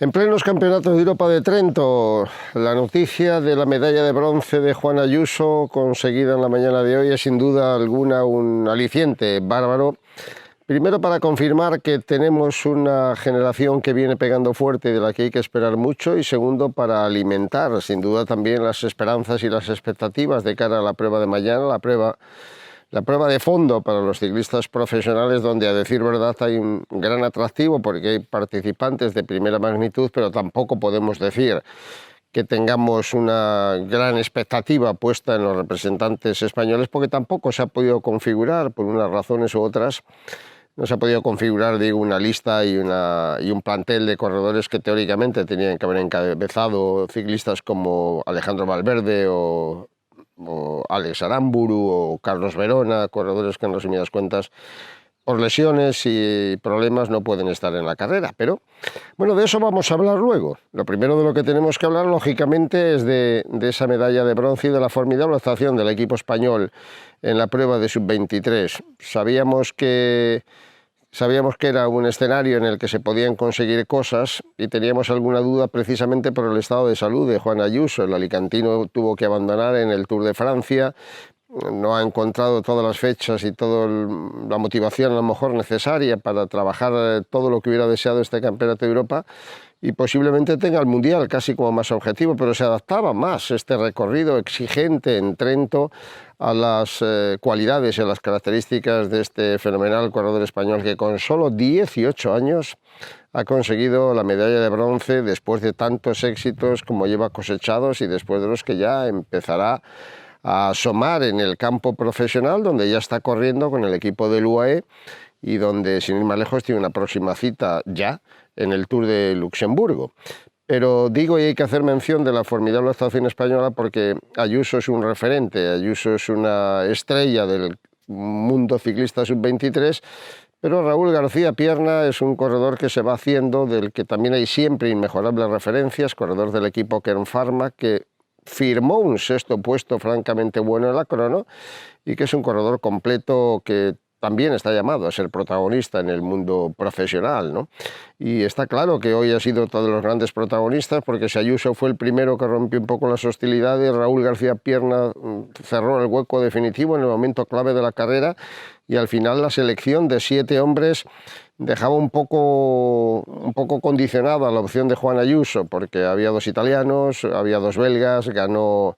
En plenos campeonatos de Europa de Trento, la noticia de la medalla de bronce de Juan Ayuso conseguida en la mañana de hoy es sin duda alguna un aliciente bárbaro. Primero, para confirmar que tenemos una generación que viene pegando fuerte y de la que hay que esperar mucho, y segundo, para alimentar sin duda también las esperanzas y las expectativas de cara a la prueba de mañana, la prueba de fondo para los ciclistas profesionales, donde a decir verdad hay un gran atractivo porque hay participantes de primera magnitud, pero tampoco podemos decir que tengamos una gran expectativa puesta en los representantes españoles, porque tampoco se ha podido configurar, por unas razones u otras, no se ha podido configurar, digo, una lista y un plantel de corredores que teóricamente tenían que haber encabezado ciclistas como Alejandro Valverde o Alex Aramburu o Carlos Verona, corredores que en resumidas cuentas por lesiones y problemas no pueden estar en la carrera. Pero bueno, de eso vamos a hablar luego. Lo primero de lo que tenemos que hablar, lógicamente, es de esa medalla de bronce y de la formidable actuación del equipo español en la prueba de sub-23. Sabíamos que era un escenario en el que se podían conseguir cosas y teníamos alguna duda precisamente por el estado de salud de Juan Ayuso. El alicantino tuvo que abandonar en el Tour de Francia, no ha encontrado todas las fechas y toda la motivación a lo mejor necesaria para trabajar todo lo que hubiera deseado este Campeonato de Europa, y posiblemente tenga el Mundial casi como más objetivo, pero se adaptaba más este recorrido exigente en Trento a las cualidades y a las características de este fenomenal corredor español que con solo 18 años ha conseguido la medalla de bronce después de tantos éxitos como lleva cosechados y después de los que ya empezará a asomar en el campo profesional, donde ya está corriendo con el equipo del UAE y donde, sin ir más lejos, tiene una próxima cita ya en el Tour de Luxemburgo. Pero digo, y hay que hacer mención de la formidable actuación española, porque Ayuso es un referente, Ayuso es una estrella del mundo ciclista sub-23, pero Raúl García Pierna es un corredor que se va haciendo, del que también hay siempre inmejorables referencias, corredor del equipo Kern Pharma, que firmó un sexto puesto francamente bueno en la crono y que es un corredor completo que también está llamado a ser protagonista en el mundo profesional, ¿no? Y está claro que hoy ha sido otro de los grandes protagonistas, porque si Ayuso fue el primero que rompió un poco las hostilidades, Raúl García Pierna cerró el hueco definitivo en el momento clave de la carrera, y al final la selección de 7 hombres dejaba un poco condicionada la opción de Juan Ayuso, porque había 2 italianos, había 2 belgas, ganó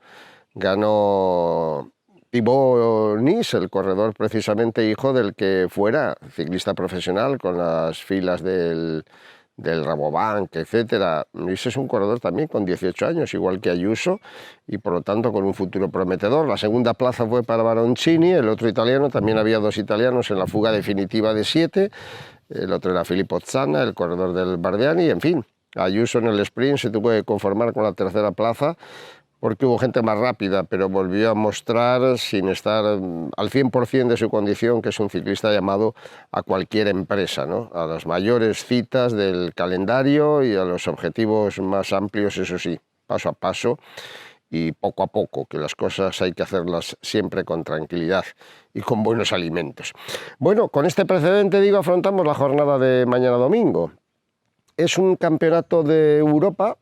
Thibaut Nice, el corredor precisamente hijo del que fuera ciclista profesional con las filas del Rabobank, etc. Nice es un corredor también con 18 años, igual que Ayuso, y por lo tanto con un futuro prometedor. La segunda plaza fue para Baroncini, el otro italiano, también había 2 italianos en la fuga definitiva de 7, el otro era Filippo Zanna, el corredor del Bardiani, en fin. Ayuso en el sprint se tuvo que conformar con la tercera plaza, porque hubo gente más rápida, pero volvió a mostrar, sin estar al 100% de su condición, que es un ciclista llamado a cualquier empresa, ¿no? A las mayores citas del calendario y a los objetivos más amplios, eso sí, paso a paso y poco a poco, que las cosas hay que hacerlas siempre con tranquilidad y con buenos alimentos. Bueno, con este precedente, digo, afrontamos la jornada de mañana domingo. Es un campeonato de Europa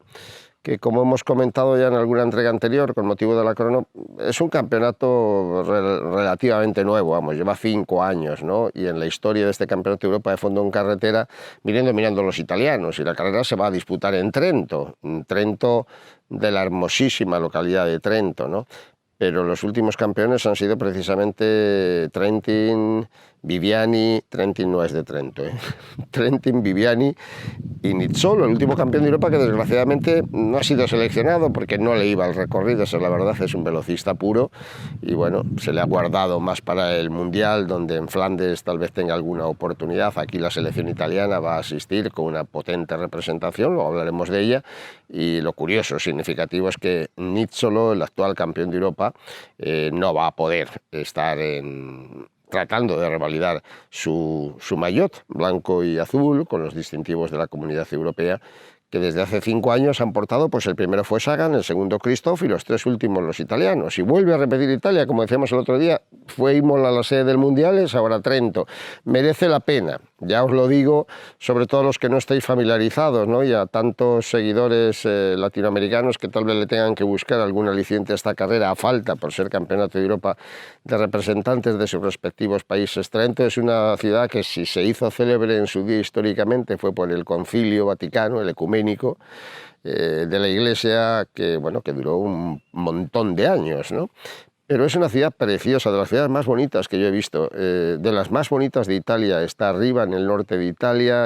que, como hemos comentado ya en alguna entrega anterior con motivo de la crono, es un campeonato relativamente nuevo, vamos, lleva 5 años, ¿no? Y en la historia de este campeonato de Europa de fondo en carretera, mirando los italianos, y la carrera se va a disputar en Trento de la hermosísima localidad de Trento, ¿no? Pero los últimos campeones han sido precisamente Trentin, Viviani. Trentin no es de Trento, Trentin, Viviani y Nizzolo, el último campeón de Europa, que desgraciadamente no ha sido seleccionado porque no le iba al recorrido, eso la verdad, es un velocista puro, y bueno, se le ha guardado más para el Mundial, donde en Flandes tal vez tenga alguna oportunidad. Aquí la selección italiana va a asistir con una potente representación, luego hablaremos de ella, y lo curioso, significativo, es que Nizzolo, el actual campeón de Europa, no va a poder estar tratando de revalidar su maillot blanco y azul con los distintivos de la Comunidad Europea, que desde hace 5 años han portado. Pues el primero fue Sagan, el segundo Christoph y los 3 últimos los italianos. Y vuelve a repetir Italia, como decíamos el otro día, fue Imola la sede del Mundial, es ahora Trento. Merece la pena, ya os lo digo, sobre todo los que no estéis familiarizados, ¿no? Y a tantos seguidores latinoamericanos que tal vez le tengan que buscar algún aliciente a esta carrera, a falta por ser campeonato de Europa de representantes de sus respectivos países. Trento es una ciudad que, si se hizo célebre en su día históricamente, fue por el Concilio Vaticano, el ecuménico, de la Iglesia, que, bueno, que duró un montón de años, ¿no? Pero es una ciudad preciosa, de las ciudades más bonitas que yo he visto, de las más bonitas de Italia. Está arriba en el norte de Italia,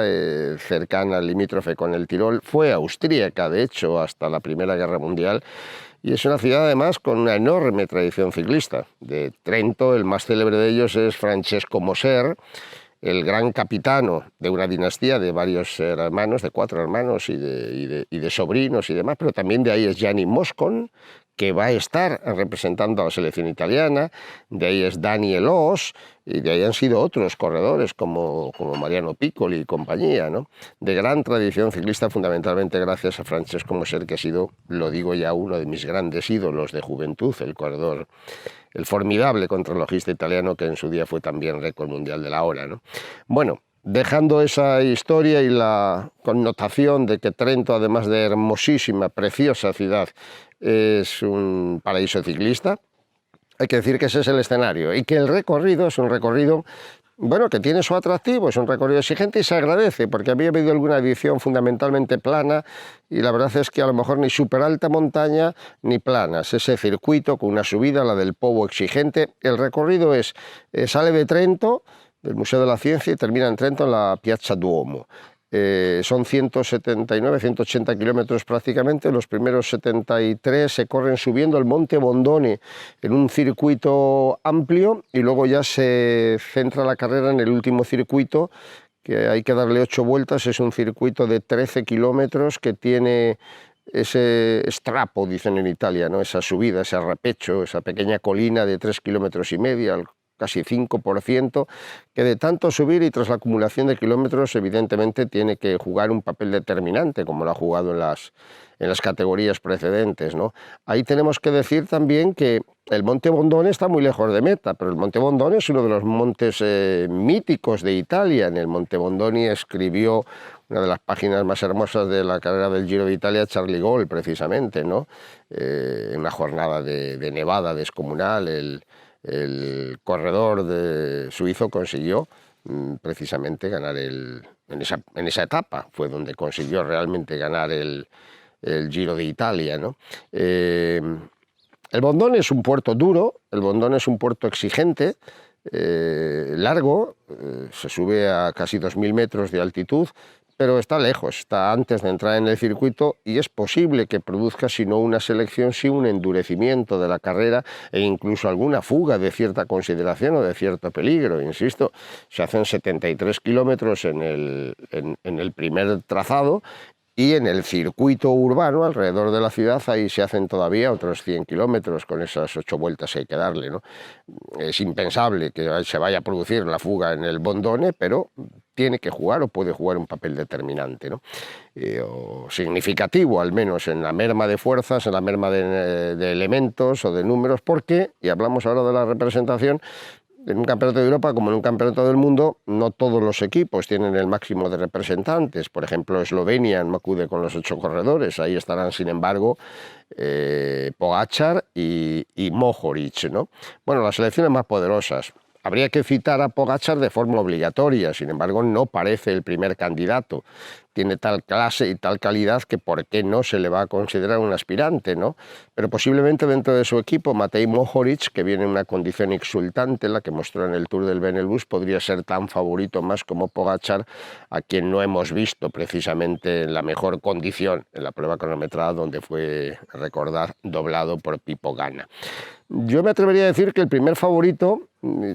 cercana, limítrofe con el Tirol. Fue austríaca, de hecho, hasta la Primera Guerra Mundial. Y es una ciudad, además, con una enorme tradición ciclista. De Trento, el más célebre de ellos es Francesco Moser, el gran capitano de una dinastía de varios hermanos, de 4 hermanos y de sobrinos y demás, pero también de ahí es Gianni Moscon, que va a estar representando a la selección italiana, de ahí es Daniel Oss, y de ahí han sido otros corredores como Mariano Piccoli y compañía, ¿no? De gran tradición ciclista, fundamentalmente gracias a Francesco Moser, que ha sido, lo digo ya, uno de mis grandes ídolos de juventud, el corredor, el formidable contrarrelojista italiano que en su día fue también récord mundial de la hora, ¿no? Bueno, dejando esa historia y la connotación de que Trento, además de hermosísima, preciosa ciudad, es un paraíso ciclista, hay que decir que ese es el escenario y que el recorrido es un recorrido, bueno, que tiene su atractivo, es un recorrido exigente y se agradece, porque había habido alguna edición fundamentalmente plana y la verdad es que a lo mejor ni súper alta montaña ni planas. Ese circuito con una subida, la del Povo, exigente. El recorrido es, sale de Trento, del Museo de la Ciencia, y termina en Trento en la Piazza Duomo. Son 179, 180 kilómetros prácticamente. Los primeros 73 se corren subiendo el Monte Bondone en un circuito amplio y luego ya se centra la carrera en el último circuito, que hay que darle 8 vueltas. Es un circuito de 13 kilómetros que tiene ese strapo, dicen en Italia, ¿no? Esa subida, ese repecho, esa pequeña colina de 3,5 kilómetros, casi 5%, que de tanto subir y tras la acumulación de kilómetros evidentemente tiene que jugar un papel determinante, como lo ha jugado en las categorías precedentes, ¿no? Ahí tenemos que decir también que el Monte Bondone está muy lejos de meta, pero el Monte Bondone es uno de los montes míticos de Italia. En el Monte Bondone escribió una de las páginas más hermosas de la carrera del Giro de Italia, Charlie Gaulle, precisamente, ¿no? En una jornada de nevada descomunal, el corredor suizo consiguió precisamente ganar en esa etapa, fue donde consiguió realmente ganar el Giro de Italia, ¿no? El Bondone es un puerto duro, el Bondone es un puerto exigente, largo, se sube a casi 2.000 metros de altitud, pero está lejos, está antes de entrar en el circuito y es posible que produzca, si no una selección, sí un endurecimiento de la carrera e incluso alguna fuga de cierta consideración o de cierto peligro. Insisto, se hacen 73 kilómetros en el primer trazado y en el circuito urbano alrededor de la ciudad ahí se hacen todavía otros 100 kilómetros con esas 8 vueltas que hay que darle, ¿no? Es impensable que se vaya a producir la fuga en el Bondone, pero tiene que jugar o puede jugar un papel determinante, ¿no? O significativo, al menos en la merma de fuerzas, en la merma de elementos o de números, porque, y hablamos ahora de la representación, en un campeonato de Europa como en un campeonato del mundo, no todos los equipos tienen el máximo de representantes. Por ejemplo, Eslovenia no acude con los 8 corredores. Ahí estarán, sin embargo, Pogačar y Mohoric, ¿no? Bueno, las selecciones más poderosas. Habría que citar a Pogačar de forma obligatoria, sin embargo, no parece el primer candidato. Tiene tal clase y tal calidad que por qué no se le va a considerar un aspirante, ¿no? Pero posiblemente dentro de su equipo, Matej Mohoric, que viene en una condición exultante, la que mostró en el Tour del Benelux, podría ser tan favorito más como Pogačar, a quien no hemos visto precisamente en la mejor condición en la prueba cronometrada, donde fue, recordar, doblado por Pipo Ganna. Yo me atrevería a decir que el primer favorito,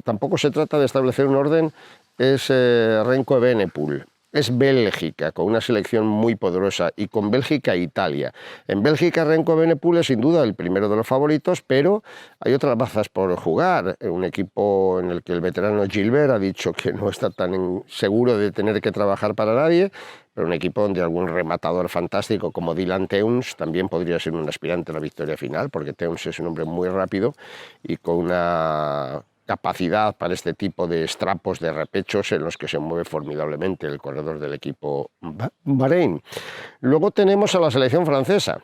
tampoco se trata de establecer un orden, es Remco Evenepoel. Es Bélgica, con una selección muy poderosa, y con Bélgica e Italia. En Bélgica, Remco Evenepoel es sin duda el primero de los favoritos, pero hay otras bazas por jugar. Un equipo en el que el veterano Gilbert ha dicho que no está tan seguro de tener que trabajar para nadie, pero un equipo donde algún rematador fantástico como Dylan Teuns también podría ser un aspirante a la victoria final, porque Teuns es un hombre muy rápido y con una capacidad para este tipo de estrapos de repechos en los que se mueve formidablemente el corredor del equipo Bahrein. Luego tenemos a la selección francesa.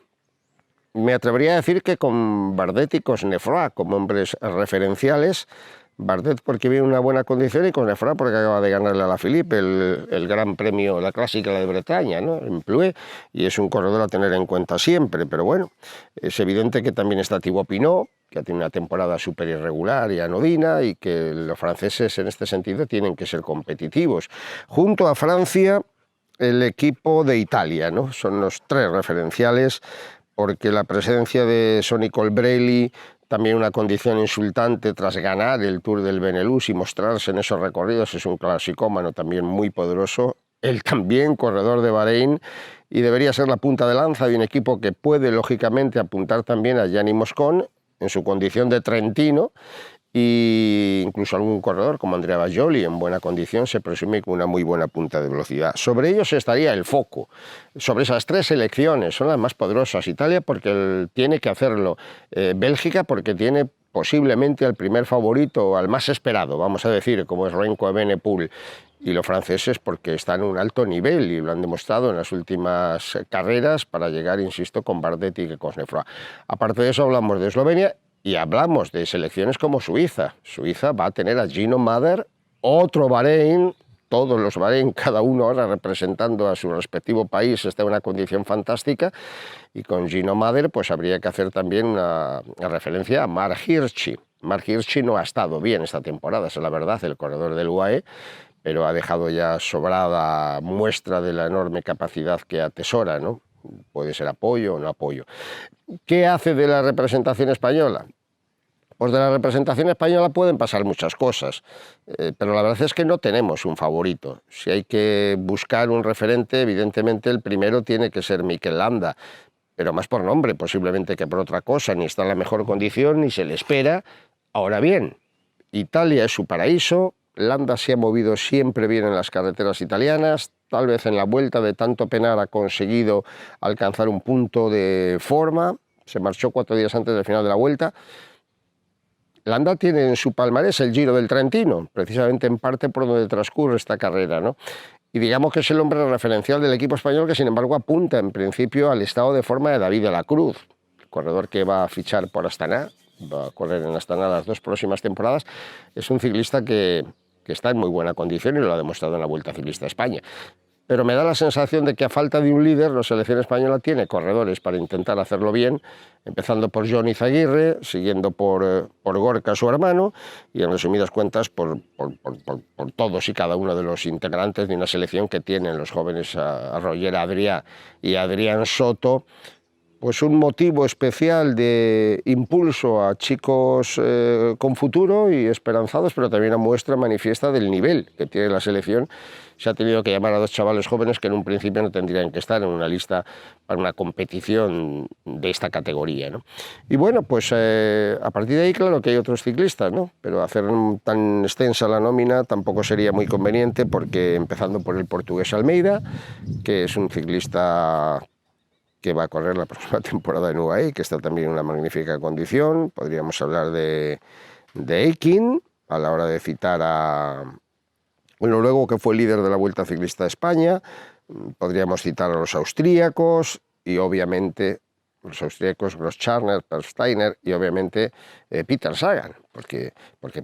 Me atrevería a decir que con Bardet y Cosnefroy como hombres referenciales. Bardet porque viene en una buena condición y Cosnefroy porque acaba de ganarle a la Philippe el gran premio, la clásica de Bretaña, ¿no? En Plouay, y es un corredor a tener en cuenta siempre, pero bueno, es evidente que también está Thibaut Pinot, que tiene una temporada súper irregular y anodina, y que los franceses en este sentido tienen que ser competitivos. Junto a Francia, el equipo de Italia, ¿no? Son los tres referenciales, porque la presencia de Sonny Colbrelli, también una condición insultante tras ganar el Tour del Benelux y mostrarse en esos recorridos, es un clasicómano también muy poderoso, él también corredor de Bahrein, y debería ser la punta de lanza de un equipo que puede lógicamente apuntar también a Gianni Moscon en su condición de trentino, y incluso algún corredor como Andrea Bajoli en buena condición se presume con una muy buena punta de velocidad. Sobre ellos estaría el foco, sobre esas tres selecciones, son las más poderosas. Italia porque tiene que hacerlo, Bélgica porque tiene posiblemente al primer favorito o al más esperado, vamos a decir, como es Renko Evenepoel, y los franceses porque están en un alto nivel y lo han demostrado en las últimas carreras para llegar, insisto, con Bardet y Cosnefroy. Aparte de eso hablamos de Eslovenia. Y hablamos de selecciones como Suiza. Suiza va a tener a Gino Mäder, otro Bahrein, todos los Bahrein, cada uno ahora representando a su respectivo país, está en una condición fantástica. Y con Gino Mäder pues habría que hacer también una referencia a Marc Hirschi. Marc Hirschi no ha estado bien esta temporada, es la verdad, el corredor del UAE, pero ha dejado ya sobrada muestra de la enorme capacidad que atesora, ¿no? Puede ser apoyo o no apoyo. ¿Qué hace de la representación española? Pues de la representación española pueden pasar muchas cosas, pero la verdad es que no tenemos un favorito. Si hay que buscar un referente, evidentemente el primero tiene que ser Mikel Landa, pero más por nombre posiblemente que por otra cosa, ni está en la mejor condición ni se le espera. Ahora bien, Italia es su paraíso, Landa se ha movido siempre bien en las carreteras italianas, tal vez en la Vuelta de tanto penar ha conseguido alcanzar un punto de forma, se marchó 4 días antes del final de la Vuelta. Landa tiene en su palmarés el Giro del Trentino, precisamente en parte por donde transcurre esta carrera, ¿no? Y digamos que es el hombre referencial del equipo español que sin embargo apunta en principio al estado de forma de David de la Cruz, el corredor que va a fichar por Astana, va a correr en Astana las 2 próximas temporadas. Es un ciclista que está en muy buena condición y lo ha demostrado en la Vuelta Ciclista a España. Pero me da la sensación de que a falta de un líder, la selección española tiene corredores para intentar hacerlo bien, empezando por Johnny Izaguirre, siguiendo por Gorka, su hermano, y en resumidas cuentas por todos y cada uno de los integrantes de una selección que tienen los jóvenes a Roger Adrià y Adrián Soto, pues un motivo especial de impulso a chicos con futuro y esperanzados, pero también una muestra manifiesta del nivel que tiene la selección. Se ha tenido que llamar a 2 chavales jóvenes que en un principio no tendrían que estar en una lista para una competición de esta categoría, ¿no? Y bueno, pues a partir de ahí claro que hay otros ciclistas, ¿no? Pero hacer tan extensa la nómina tampoco sería muy conveniente, porque empezando por el portugués Almeida, que es un ciclista que va a correr la próxima temporada en UAE, que está también en una magnífica condición. Podríamos hablar de Eikin, a la hora de citar a un noruego que fue líder de la Vuelta Ciclista a España. Podríamos citar a los austríacos y obviamente los austríacos, los Scharner, Steiner y obviamente Peter Sagan, porque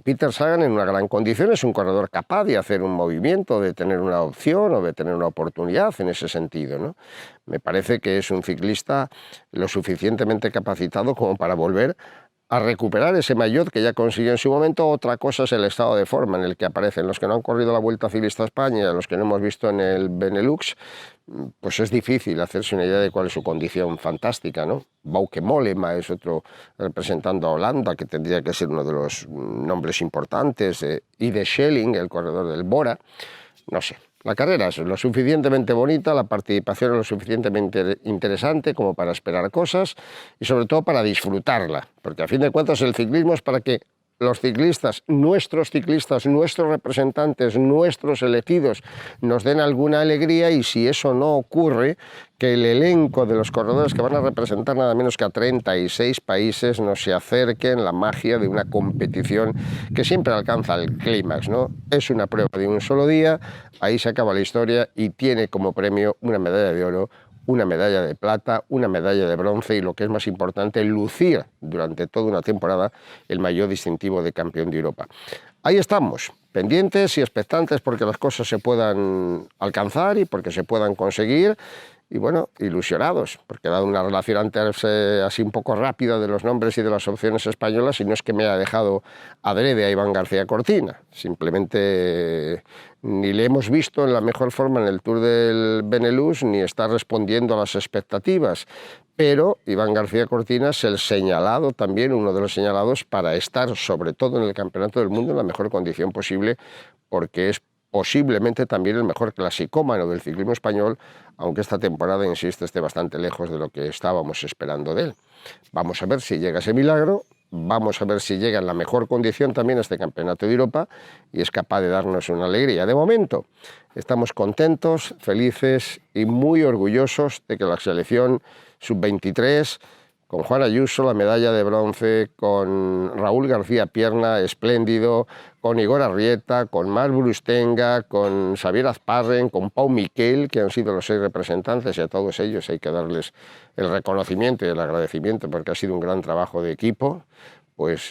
Peter Sagan en una gran condición es un corredor capaz de hacer un movimiento, de tener una opción o de tener una oportunidad en ese sentido, ¿no? Me parece que es un ciclista lo suficientemente capacitado como para volver a recuperar ese maillot que ya consiguió en su momento. Otra cosa es el estado de forma en el que aparecen los que no han corrido la Vuelta Ciclista a España, los que no hemos visto en el Benelux. Pues es difícil hacerse una idea de cuál es su condición fantástica, ¿no? Bauke Mollema es otro representando a Holanda, que tendría que ser uno de los nombres importantes, y de Schelling, el corredor del Bora. No sé. La carrera es lo suficientemente bonita, la participación es lo suficientemente interesante como para esperar cosas y sobre todo para disfrutarla, porque a fin de cuentas el ciclismo es para que los ciclistas, nuestros representantes, nuestros elegidos, nos den alguna alegría, y si eso no ocurre, que el elenco de los corredores que van a representar nada menos que a 36 países no se acerque en la magia de una competición que siempre alcanza el clímax, ¿no? Es una prueba de un solo día, ahí se acaba la historia y tiene como premio una medalla de oro, una medalla de plata, una medalla de bronce y, lo que es más importante, lucir durante toda una temporada el maillot distintivo de campeón de Europa. Ahí estamos, pendientes y expectantes porque las cosas se puedan alcanzar y porque se puedan conseguir. Y bueno, ilusionados, porque he dado una relación antes así un poco rápida de los nombres y de las opciones españolas, y no es que me haya dejado adrede a Iván García Cortina, simplemente ni le hemos visto en la mejor forma en el Tour del Benelux, ni está respondiendo a las expectativas. Pero Iván García Cortina es el señalado también, uno de los señalados para estar sobre todo en el Campeonato del Mundo en la mejor condición posible, porque es posiblemente también el mejor clasicómano del ciclismo español, aunque esta temporada, insisto, esté bastante lejos de lo que estábamos esperando de él. Vamos a ver si llega ese milagro, vamos a ver si llega en la mejor condición también a este Campeonato de Europa y es capaz de darnos una alegría. De momento, estamos contentos, felices y muy orgullosos de que la selección sub-23, con Juan Ayuso, la medalla de bronce, con Raúl García Pierna, espléndido, con Igor Arrieta, con Marc Brustenga, con Xavier Azparren, con Pau Miquel, que han sido los 6 representantes, y a todos ellos hay que darles el reconocimiento y el agradecimiento porque ha sido un gran trabajo de equipo, pues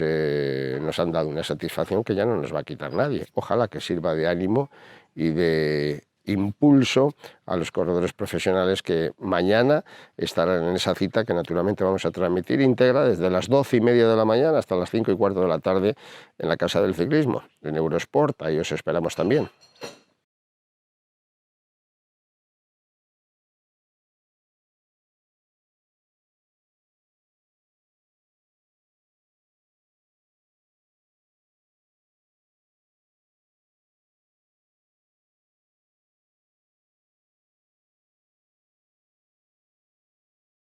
nos han dado una satisfacción que ya no nos va a quitar nadie. Ojalá que sirva de ánimo y de impulso a los corredores profesionales que mañana estarán en esa cita que naturalmente vamos a transmitir íntegra desde las 12:30 de la mañana hasta las 5:15 de la tarde en la Casa del Ciclismo, en Eurosport. Ahí os esperamos también.